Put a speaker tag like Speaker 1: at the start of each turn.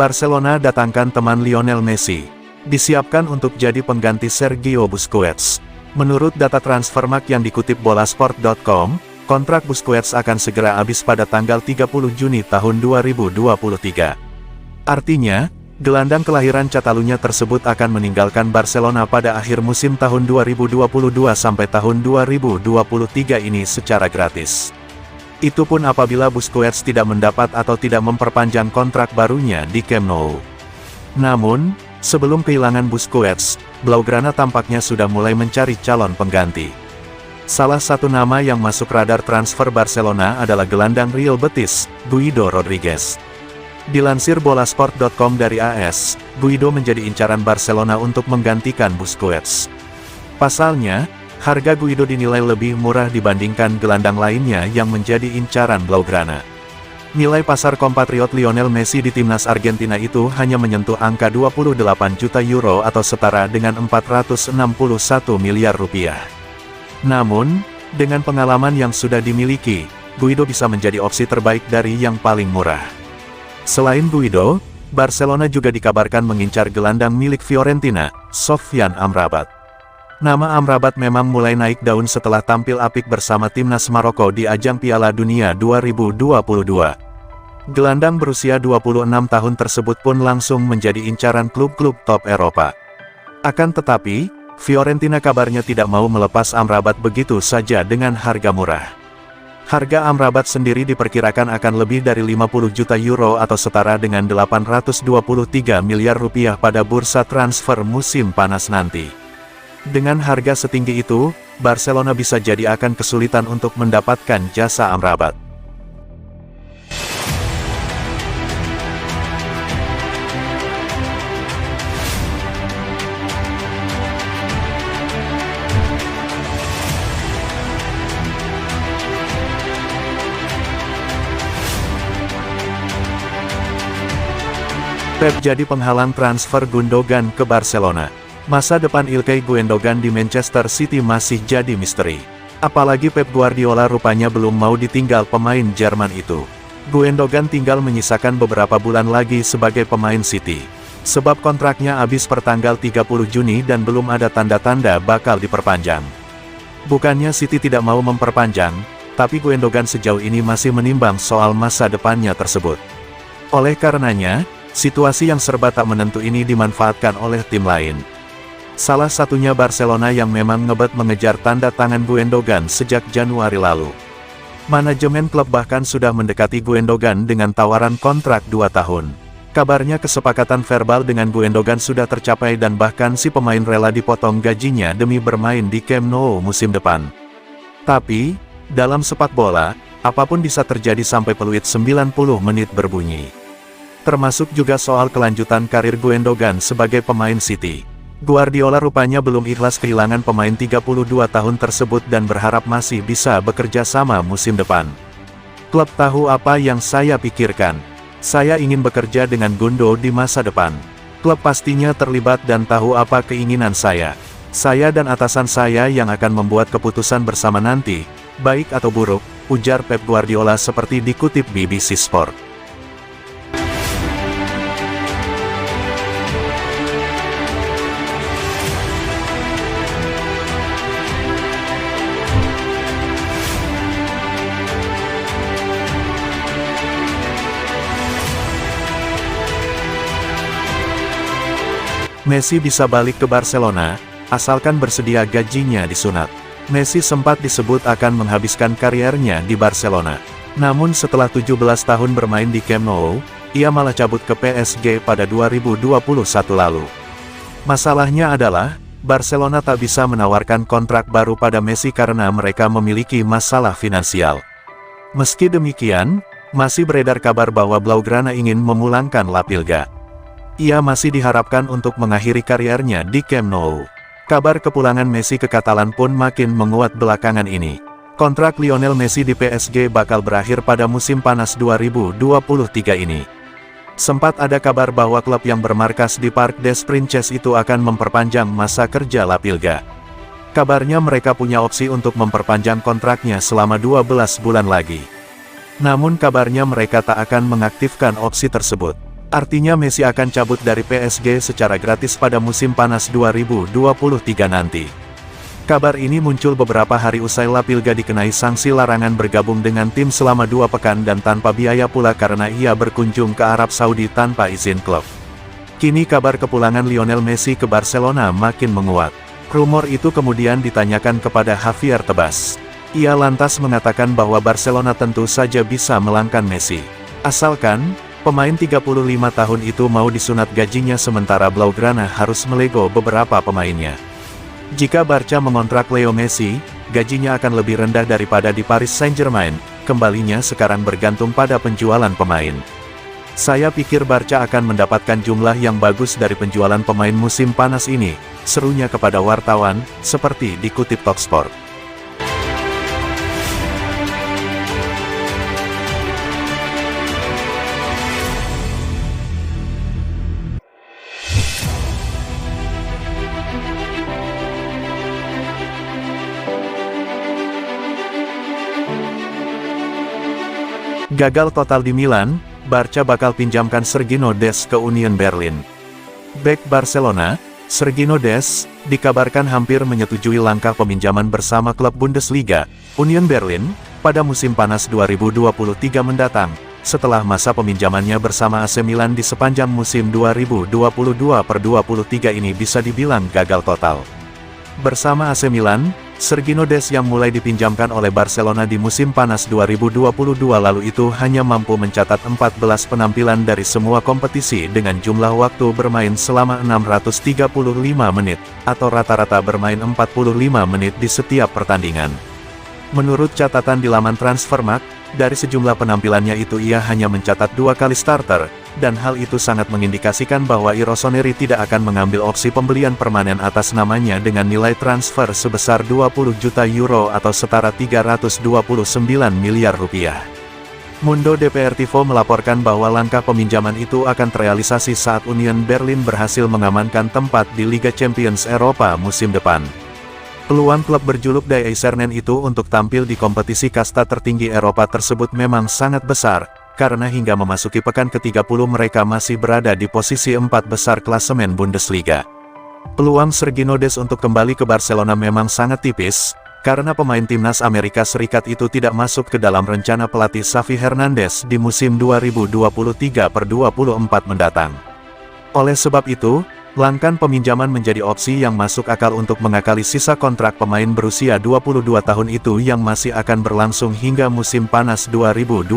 Speaker 1: Barcelona datangkan teman Lionel Messi. Disiapkan untuk jadi pengganti Sergio Busquets. Menurut data Transfermarkt yang dikutip bolasport.com, kontrak Busquets akan segera habis pada tanggal 30 Juni tahun 2023. Artinya, gelandang kelahiran Catalunya tersebut akan meninggalkan Barcelona pada akhir musim tahun 2022 sampai tahun 2023 ini secara gratis. Itu pun apabila Busquets tidak mendapat atau tidak memperpanjang kontrak barunya di Camp Nou. Namun, sebelum kehilangan Busquets, Blaugrana tampaknya sudah mulai mencari calon pengganti. Salah satu nama yang masuk radar transfer Barcelona adalah gelandang Real Betis, Guido Rodriguez. Dilansir bolasport.com dari AS, Guido menjadi incaran Barcelona untuk menggantikan Busquets. Pasalnya, harga Guido dinilai lebih murah dibandingkan gelandang lainnya yang menjadi incaran Blaugrana. Nilai pasar kompatriot Lionel Messi di timnas Argentina itu hanya menyentuh angka 28 juta euro atau setara dengan 461 miliar rupiah. Namun, dengan pengalaman yang sudah dimiliki, Guido bisa menjadi opsi terbaik dari yang paling murah. Selain Guido, Barcelona juga dikabarkan mengincar gelandang milik Fiorentina, Sofyan Amrabat. Nama Amrabat memang mulai naik daun setelah tampil apik bersama timnas Maroko di ajang Piala Dunia 2022. Gelandang berusia 26 tahun tersebut pun langsung menjadi incaran klub-klub top Eropa. Akan tetapi, Fiorentina kabarnya tidak mau melepas Amrabat begitu saja dengan harga murah. Harga Amrabat sendiri diperkirakan akan lebih dari 50 juta euro atau setara dengan 823 miliar rupiah pada bursa transfer musim panas nanti. Dengan harga setinggi itu, Barcelona bisa jadi akan kesulitan untuk mendapatkan jasa Amrabat. Pep jadi penghalang transfer Gundogan ke Barcelona. Masa depan Ilkay Gundogan di Manchester City masih jadi misteri. Apalagi Pep Guardiola rupanya belum mau ditinggal pemain Jerman itu. Gundogan tinggal menyisakan beberapa bulan lagi sebagai pemain City. Sebab kontraknya habis pertanggal 30 Juni dan belum ada tanda-tanda bakal diperpanjang. Bukannya City tidak mau memperpanjang, tapi Gundogan sejauh ini masih menimbang soal masa depannya tersebut. Oleh karenanya, situasi yang serba tak menentu ini dimanfaatkan oleh tim lain. Salah satunya Barcelona yang memang ngebet mengejar tanda tangan Gundogan sejak Januari lalu. Manajemen klub bahkan sudah mendekati Gundogan dengan tawaran kontrak 2 tahun. Kabarnya kesepakatan verbal dengan Gundogan sudah tercapai dan bahkan si pemain rela dipotong gajinya demi bermain di Camp Nou musim depan. Tapi, dalam sepak bola, apapun bisa terjadi sampai peluit 90 menit berbunyi. Termasuk juga soal kelanjutan karir Gundogan sebagai pemain City. Guardiola rupanya belum ikhlas kehilangan pemain 32 tahun tersebut dan berharap masih bisa bekerja sama musim depan. Klub tahu apa yang saya pikirkan. Saya ingin bekerja dengan Gundo di masa depan. Klub pastinya terlibat dan tahu apa keinginan saya. Saya dan atasan saya yang akan membuat keputusan bersama nanti, baik atau buruk, ujar Pep Guardiola seperti dikutip BBC Sport. Messi bisa balik ke Barcelona, asalkan bersedia gajinya disunat. Messi sempat disebut akan menghabiskan kariernya di Barcelona. Namun setelah 17 tahun bermain di Camp Nou, ia malah cabut ke PSG pada 2021 lalu. Masalahnya adalah, Barcelona tak bisa menawarkan kontrak baru pada Messi karena mereka memiliki masalah finansial. Meski demikian, masih beredar kabar bahwa Blaugrana ingin memulangkan La Pilga. Ia masih diharapkan untuk mengakhiri kariernya di Camp Nou. Kabar kepulangan Messi ke Katalan pun makin menguat belakangan ini. Kontrak Lionel Messi di PSG bakal berakhir pada musim panas 2023 ini. Sempat ada kabar bahwa klub yang bermarkas di Parc des Princes itu akan memperpanjang masa kerja La Pilga. Kabarnya mereka punya opsi untuk memperpanjang kontraknya selama 12 bulan lagi. Namun kabarnya mereka tak akan mengaktifkan opsi tersebut. Artinya Messi akan cabut dari PSG secara gratis pada musim panas 2023 nanti. Kabar ini muncul beberapa hari usai Lapilga dikenai sanksi larangan bergabung dengan tim selama 2 pekan dan tanpa biaya pula karena ia berkunjung ke Arab Saudi tanpa izin klub. Kini kabar kepulangan Lionel Messi ke Barcelona makin menguat. Rumor itu kemudian ditanyakan kepada Javier Tebas. Ia lantas mengatakan bahwa Barcelona tentu saja bisa melangkan Messi. Asalkan pemain 35 tahun itu mau disunat gajinya sementara Blaugrana harus melego beberapa pemainnya. Jika Barca mengontrak Leo Messi, gajinya akan lebih rendah daripada di Paris Saint-Germain, kembalinya sekarang bergantung pada penjualan pemain. Saya pikir Barca akan mendapatkan jumlah yang bagus dari penjualan pemain musim panas ini, serunya kepada wartawan, seperti dikutip Talksport. Gagal total di Milan, Barca bakal pinjamkan Sergino Dest ke Union Berlin. Bek Barcelona, Sergino Dest, dikabarkan hampir menyetujui langkah peminjaman bersama klub Bundesliga, Union Berlin, pada musim panas 2023 mendatang, setelah masa peminjamannya bersama AC Milan di sepanjang musim 2022-23 ini bisa dibilang gagal total. Bersama AC Milan, Sergino Dest yang mulai dipinjamkan oleh Barcelona di musim panas 2022 lalu itu hanya mampu mencatat 14 penampilan dari semua kompetisi dengan jumlah waktu bermain selama 635 menit, atau rata-rata bermain 45 menit di setiap pertandingan. Menurut catatan di laman Transfermarkt, dari sejumlah penampilannya itu ia hanya mencatat 2 kali starter, dan hal itu sangat mengindikasikan bahwa Rossoneri tidak akan mengambil opsi pembelian permanen atas namanya dengan nilai transfer sebesar 20 juta euro atau setara 329 miliar rupiah. Mundo Deportivo melaporkan bahwa langkah peminjaman itu akan terrealisasi saat Union Berlin berhasil mengamankan tempat di Liga Champions Eropa musim depan. Peluang klub berjuluk Die Eisernen itu untuk tampil di kompetisi kasta tertinggi Eropa tersebut memang sangat besar, karena hingga memasuki pekan ke-30 mereka masih berada di posisi 4 besar klasemen Bundesliga. Peluang Sergino Dest untuk kembali ke Barcelona memang sangat tipis, karena pemain timnas Amerika Serikat itu tidak masuk ke dalam rencana pelatih Xavi Hernandez di musim 2023-24 mendatang. Oleh sebab itu, langkah peminjaman menjadi opsi yang masuk akal untuk mengakali sisa kontrak pemain berusia 22 tahun itu yang masih akan berlangsung hingga musim panas 2025.